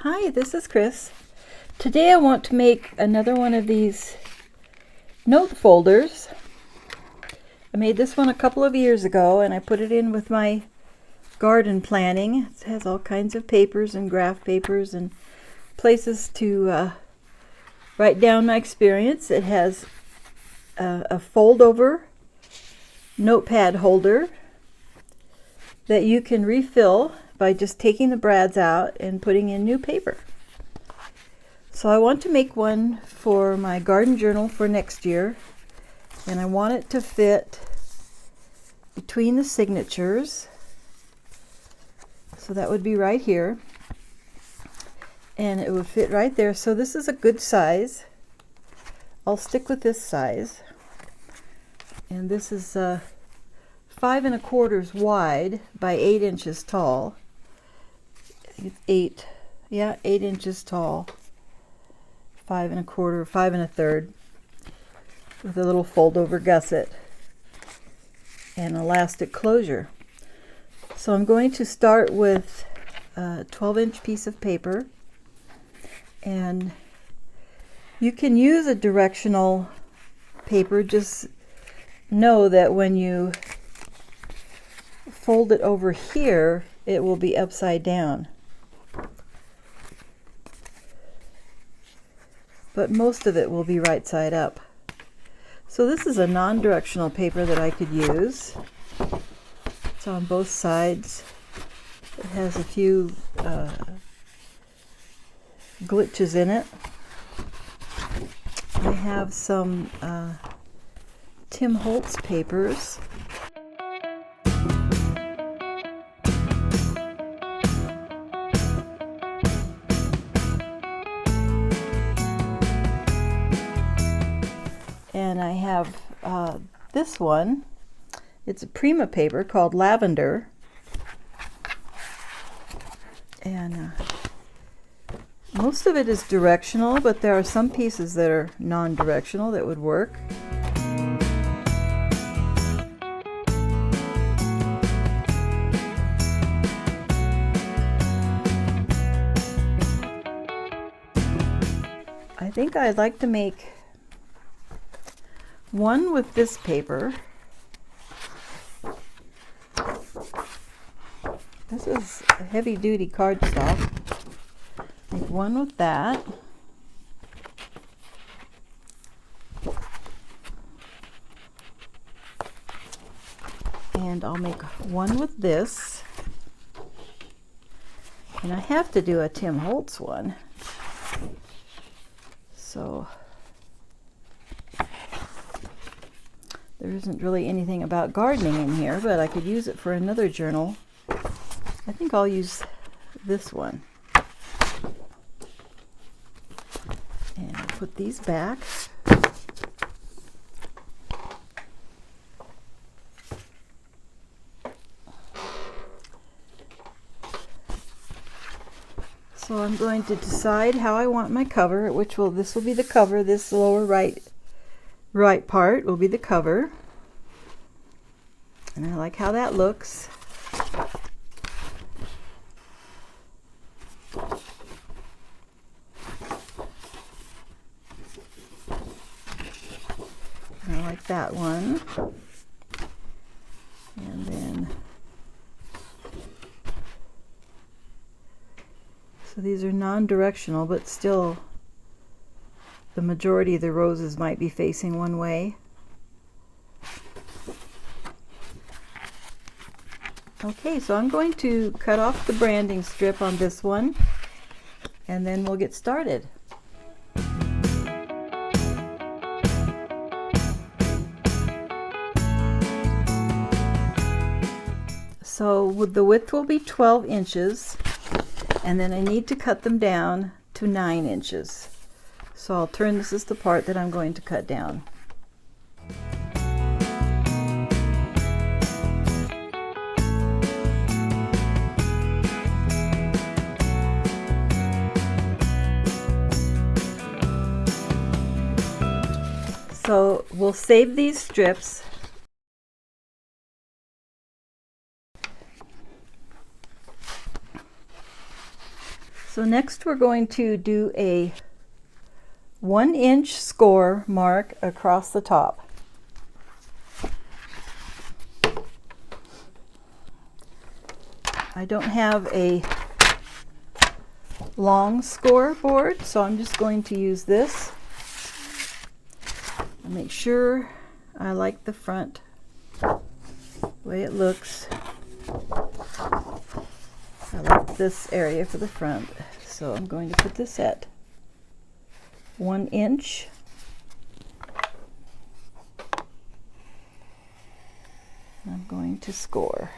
Hi, this is Chris. Today I want to make another one of these note folders. I made this one a couple of years ago and I put it in with my garden planning. It has all kinds of papers and graph papers and places to write down my experience. It has a fold over notepad holder that you can refill by just taking the brads out and putting in new paper. So I want to make one for my garden journal for next year, and I want it to fit between the signatures. So that would be right here, and it would fit right there. So this is a good size. I'll stick with this size, and this is 5 1/4 wide by 8 inches tall. It's 8 inches tall, 5 1/4, 5 1/3, with a little fold over gusset and elastic closure. So I'm going to start with a 12-inch piece of paper, and you can use a directional paper. Just know that when you fold it over here, it will be upside down. But most of it will be right side up. So this is a non-directional paper that I could use. It's on both sides. It has a few glitches in it. I have some Tim Holtz papers. And I have this one. It's a Prima paper called Lavender. And most of it is directional, but there are some pieces that are non-directional that would work. I think I'd like to make one with this paper. This is a heavy-duty cardstock. Make one with that. And I'll make one with this. And I have to do a Tim Holtz one. So there isn't really anything about gardening in here, but I could use it for another journal. I think I'll use this one. And I'll put these back. So I'm going to decide how I want my cover, this will be the cover. This lower right part will be the cover, and I like how that looks. I like that one. And then so these are non-directional, but still the majority of the roses might be facing one way. Okay, so I'm going to cut off the branding strip on this one, and then we'll get started. So the width will be 12 inches, and then I need to cut them down to 9 inches. So I'll turn, this is the part that I'm going to cut down. So we'll save these strips. So next we're going to do a 1-inch score mark across the top. I don't have a long score board, so I'm just going to use this. I'll make sure I like the front way it looks. I like this area for the front, so I'm going to put this at 1 inch. I'm going to score.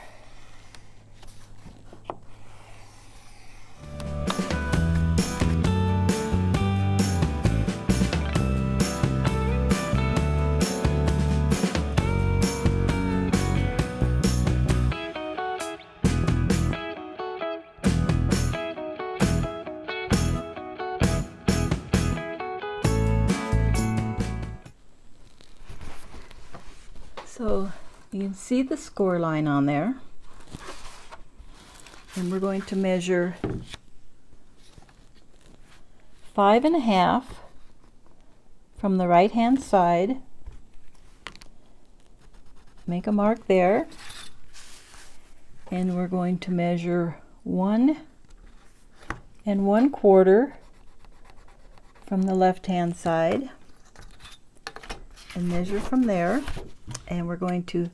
So you can see the score line on there, and we're going to measure 5.5 from the right hand side. Make a mark there, and we're going to measure 1 1/4 from the left hand side and measure from there. And we're going to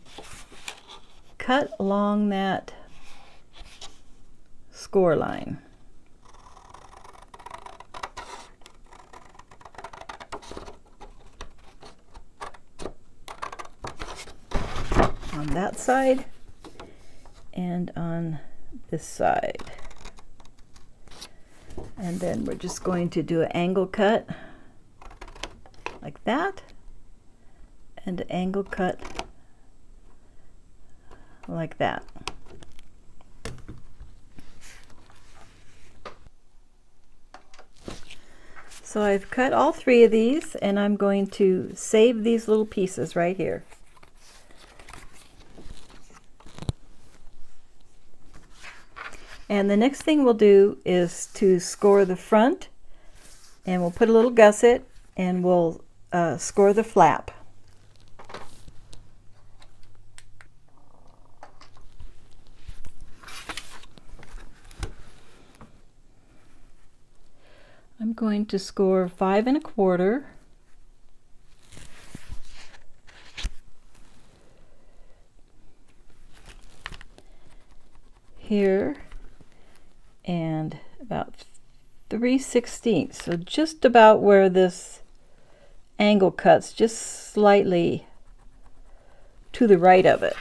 cut along that score line. On that side and on this side. And then we're just going to do an angle cut like that, and an angle cut like that. So I've cut all 3 of these, and I'm going to save these little pieces right here. And the next thing we'll do is to score the front, and we'll put a little gusset, and we'll score the flap. I'm going to score 5 1/4 here, and about 3/16, so just about where this angle cuts, just slightly to the right of it.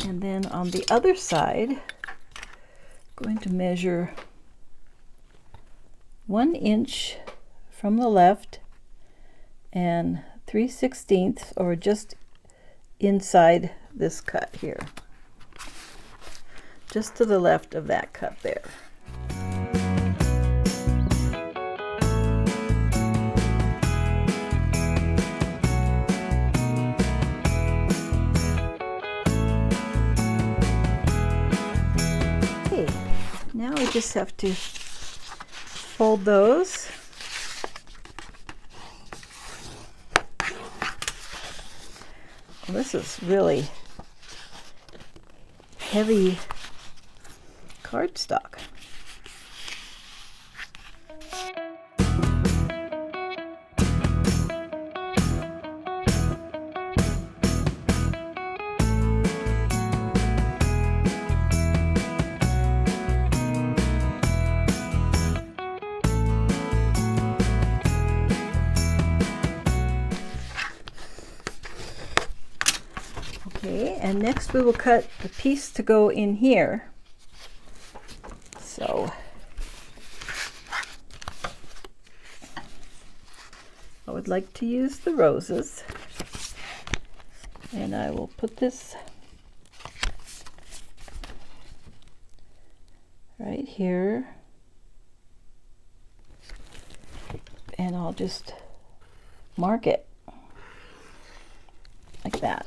And then on the other side, I'm going to measure 1 inch from the left and 3/16, or just inside this cut here, just to the left of that cut there. Now we just have to fold those. Well, this is really heavy cardstock. Okay, and next we will cut the piece to go in here. So I would like to use the roses, and I will put this right here, and I'll just mark it like that.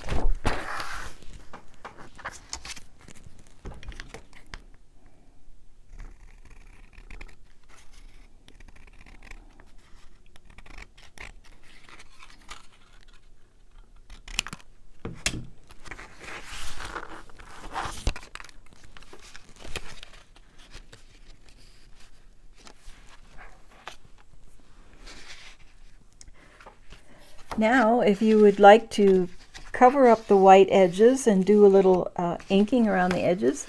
Now, if you would like to cover up the white edges and do a little inking around the edges,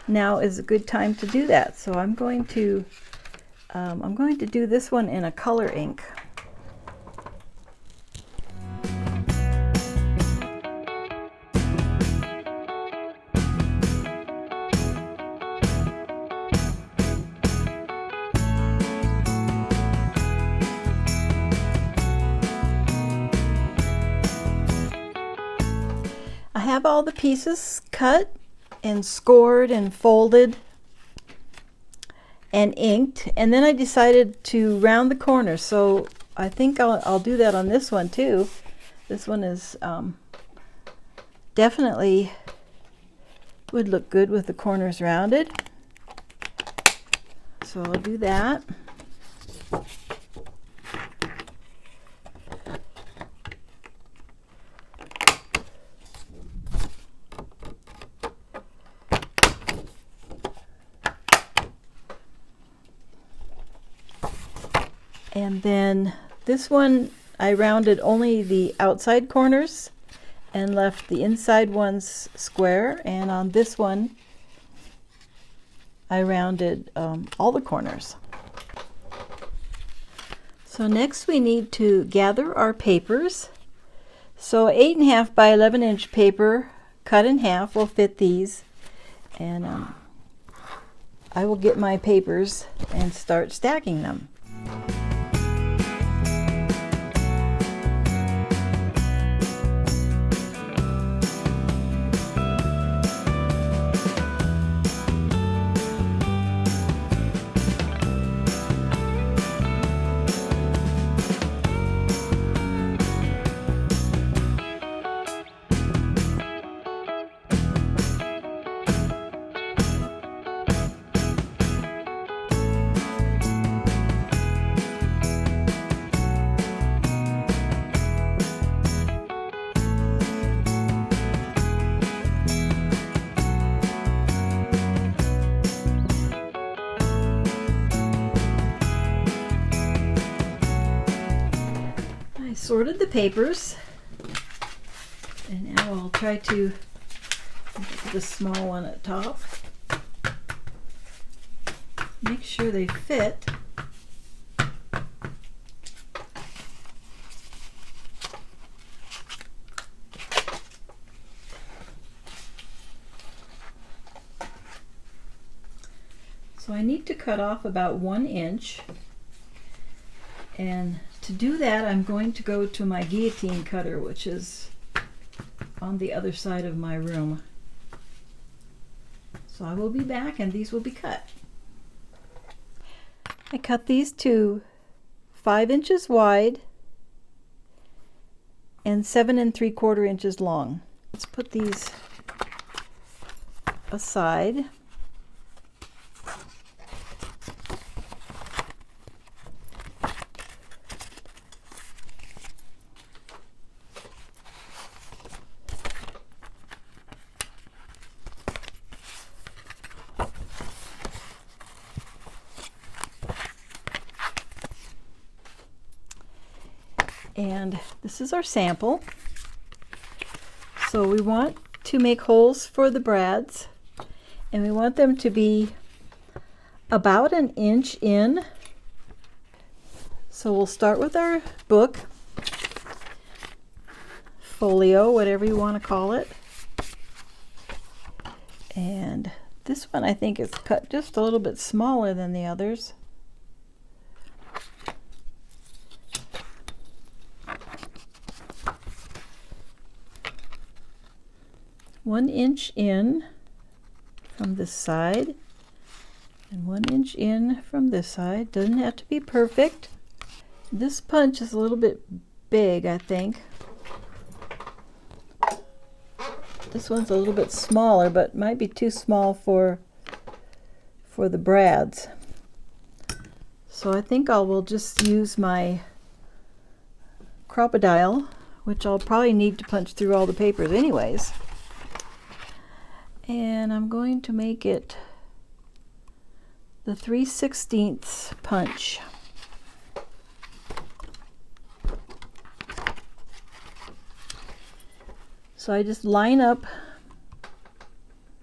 now is a good time to do that. So I'm going to do this one in a color ink. I have all the pieces cut and scored and folded and inked, and then I decided to round the corners, so I think I'll do that on this one too. This one is definitely would look good with the corners rounded, so I'll do that. And then this one, I rounded only the outside corners and left the inside ones square. And on this one, I rounded all the corners. So next we need to gather our papers. So 8.5 by 11 inch paper cut in half will fit these. And I will get my papers and start stacking them. Sorted the papers, and now I'll try to get the small one at top. Make sure they fit. So I need to cut off about 1 inch, and to do that, I'm going to go to my guillotine cutter, which is on the other side of my room. So I will be back and these will be cut. I cut these to 5 inches wide and 7 3/4 inches long. Let's put these aside. And this is our sample. So we want to make holes for the brads, and we want them to be about 1 inch in. So we'll start with our book, folio, whatever you want to call it. And this one I think is cut just a little bit smaller than the others. One inch in from this side and 1 inch in from this side. Doesn't have to be perfect. This punch is a little bit big, I think. This one's a little bit smaller, but might be too small for the brads. So I think I will just use my crocodile, which I'll probably need to punch through all the papers anyways. And I'm going to make it the 3/16 punch. So I just line up,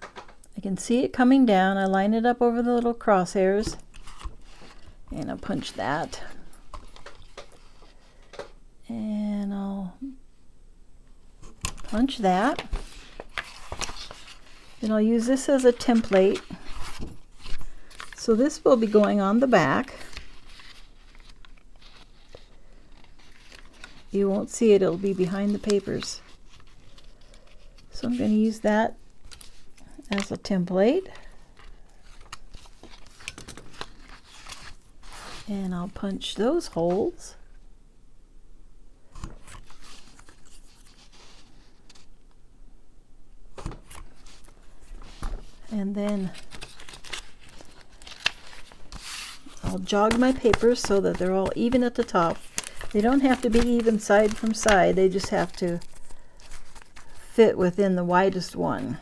I can see it coming down, I line it up over the little crosshairs, and I'll punch that. And I'll punch that. Then I'll use this as a template. So this will be going on the back. You won't see it, it'll be behind the papers. So I'm going to use that as a template. And I'll punch those holes. And then I'll jog my papers so that they're all even at the top. They don't have to be even side from side, they just have to fit within the widest one.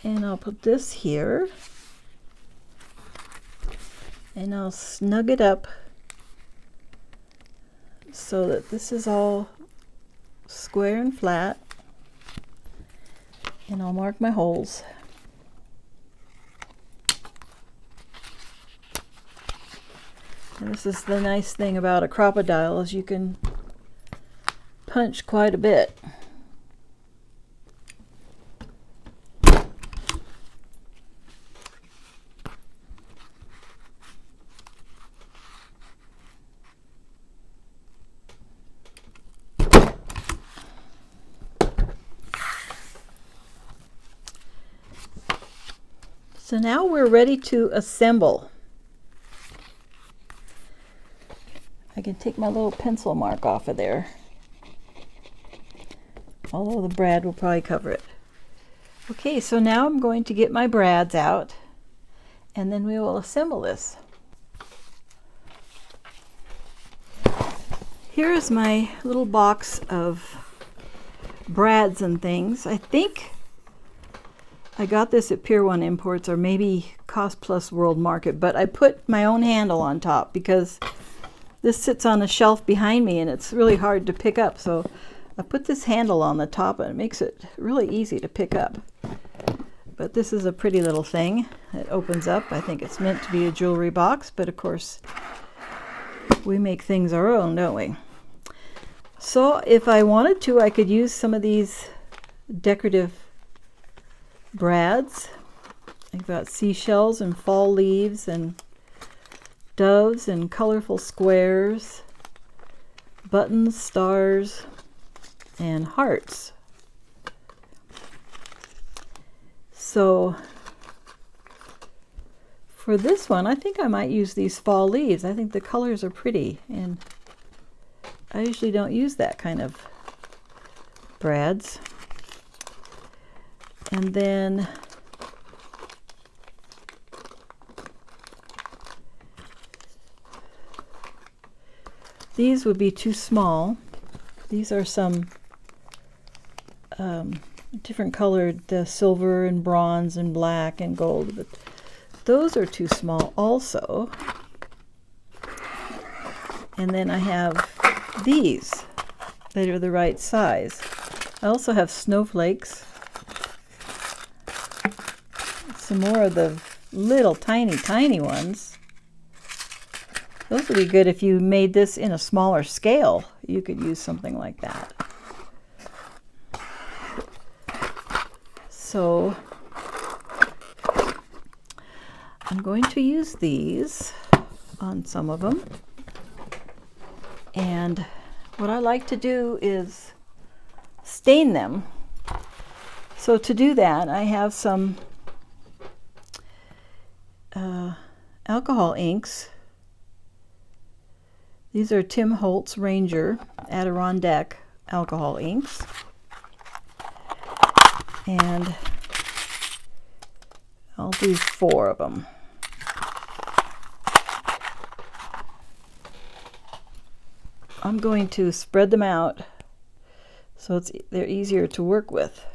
And I'll put this here, and I'll snug it up so that this is all square and flat, and I'll mark my holes. And this is the nice thing about a crocodile, is you can punch quite a bit. So now we're ready to assemble. I can take my little pencil mark off of there, although the brad will probably cover it. Okay, so now I'm going to get my brads out, and then we will assemble this. Here is my little box of brads and things. I think I got this at Pier 1 Imports, or maybe Cost Plus World Market, but I put my own handle on top because this sits on a shelf behind me and it's really hard to pick up. So I put this handle on the top and it makes it really easy to pick up. But this is a pretty little thing. It opens up. I think it's meant to be a jewelry box, but of course we make things our own, don't we? So if I wanted to, I could use some of these decorative brads. I've got seashells and fall leaves and doves and colorful squares, buttons, stars, and hearts. So for this one, I think I might use these fall leaves. I think the colors are pretty, and I usually don't use that kind of brads. And then these would be too small. These are some different colored silver and bronze and black and gold, but those are too small also. And then I have these that are the right size. I also have snowflakes. Some more of the little tiny ones. Those would be good if you made this in a smaller scale. You could use something like that. So I'm going to use these on some of them. And what I like to do is stain them. So to do that, I have some alcohol inks, These are Tim Holtz Ranger Adirondack alcohol inks. And I'll do 4 of them. I'm going to spread them out so they're easier to work with.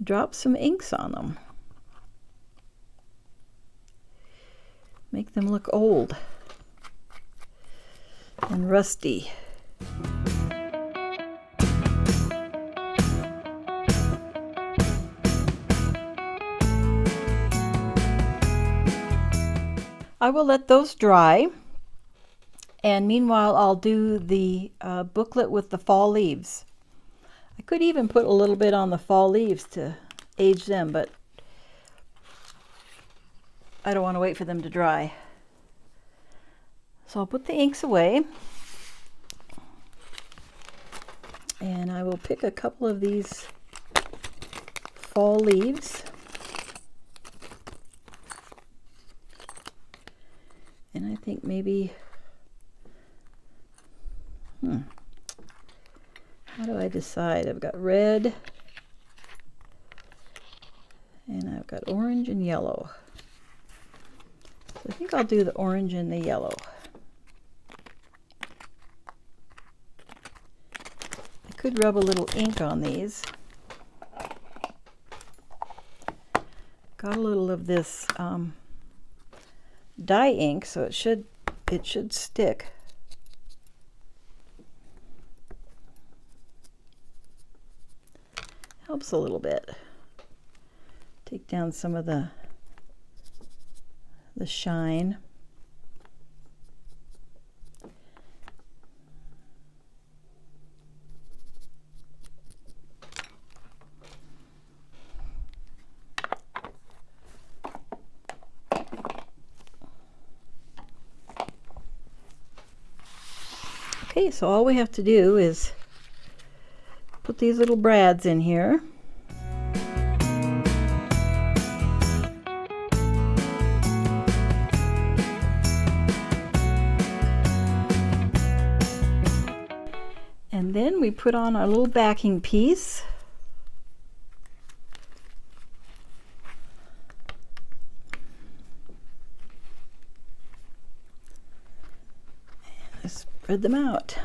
Drop some inks on them. Make them look old and rusty. I will let those dry, and meanwhile I'll do the booklet with the fall leaves. I could even put a little bit on the fall leaves to age them, but I don't want to wait for them to dry. So I'll put the inks away, and I will pick a couple of these fall leaves. And I think maybe, how do I decide? I've got red, and I've got orange and yellow. So I think I'll do the orange and the yellow. I could rub a little ink on these. Got a little of this dye ink, so it should stick. Helps a little bit. Take down some of the shine. Okay, so all we have to do is put these little brads in here. And then we put on our little backing piece. Spread them out.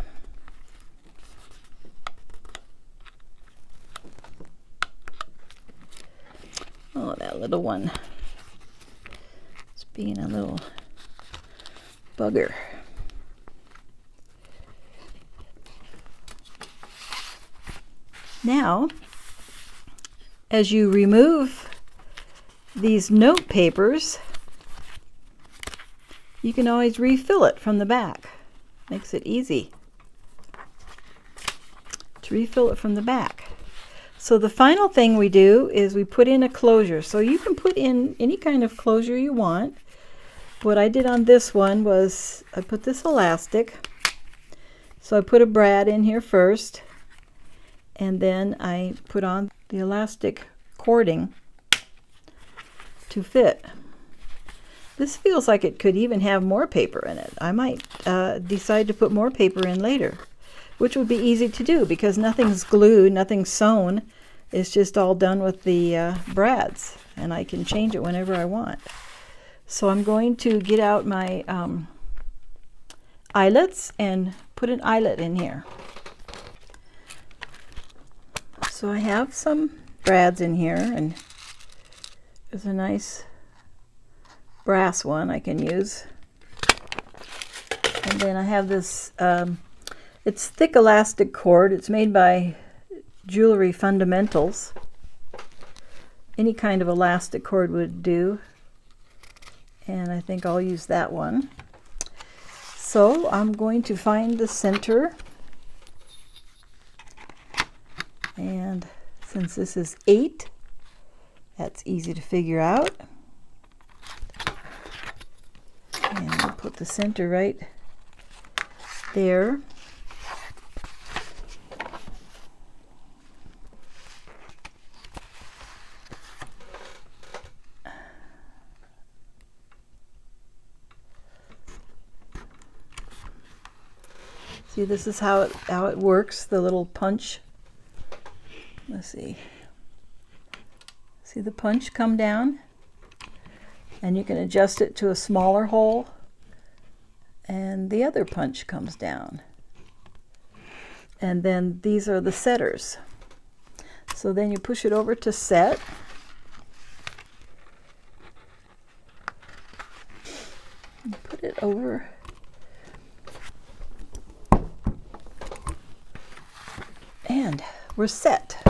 Oh, that little one. It's being a little bugger. Now, as you remove these note papers, you can always refill it from the back. Makes it easy to refill it from the back. So the final thing we do is we put in a closure. So you can put in any kind of closure you want. What I did on this one was I put this elastic. So I put a brad in here first, and then I put on the elastic cording to fit. This feels like it could even have more paper in it. I might decide to put more paper in later, which would be easy to do because nothing's glued, nothing's sewn. It's just all done with the brads, and I can change it whenever I want. So I'm going to get out my eyelets and put an eyelet in here. So I have some brads in here, and there's a nice brass one I can use. And then I have this, it's thick elastic cord. It's made by Jewelry Fundamentals. Any kind of elastic cord would do. And I think I'll use that one. So I'm going to find the center. And since this is 8, that's easy to figure out. And we'll put the center right there. See, this is how it works, the little punch. Let's see. See the punch come down? And you can adjust it to a smaller hole. And the other punch comes down. And then these are the setters. So then you push it over to set. And put it over. And we're set.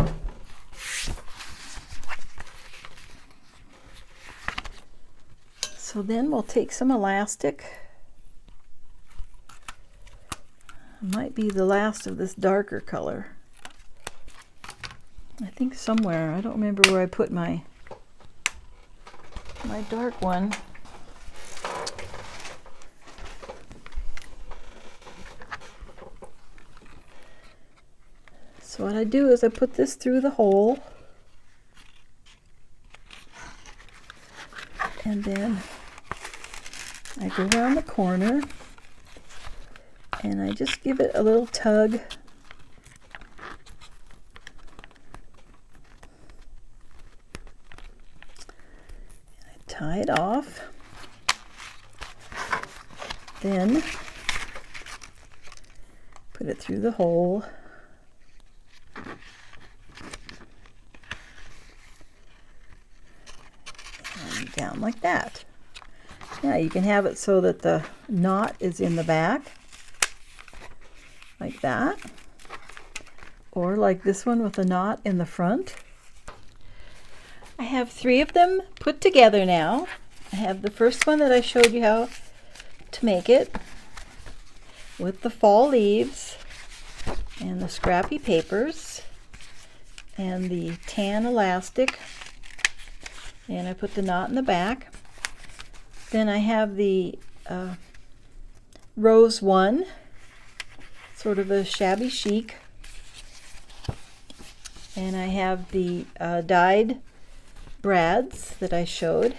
So then we'll take some elastic. It might be the last of this darker color. I think somewhere, I don't remember where I put my dark one. So what I do is I put this through the hole, and then I go around the corner and I just give it a little tug. I tie it off. Then put it through the hole. And down like that. Now you can have it so that the knot is in the back, like that, or like this one with a knot in the front. I have 3 of them put together now. I have the first one that I showed you how to make it with the fall leaves and the scrappy papers and the tan elastic, and I put the knot in the back. Then I have the rose one, sort of a shabby chic, and I have the dyed brads that I showed,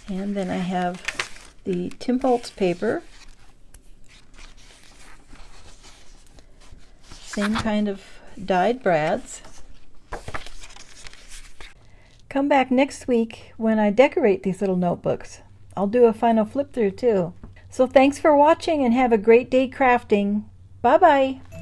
and then I have the Tim Holtz paper, same kind of dyed brads. Come back next week when I decorate these little notebooks. I'll do a final flip through too. So thanks for watching and have a great day crafting. Bye bye.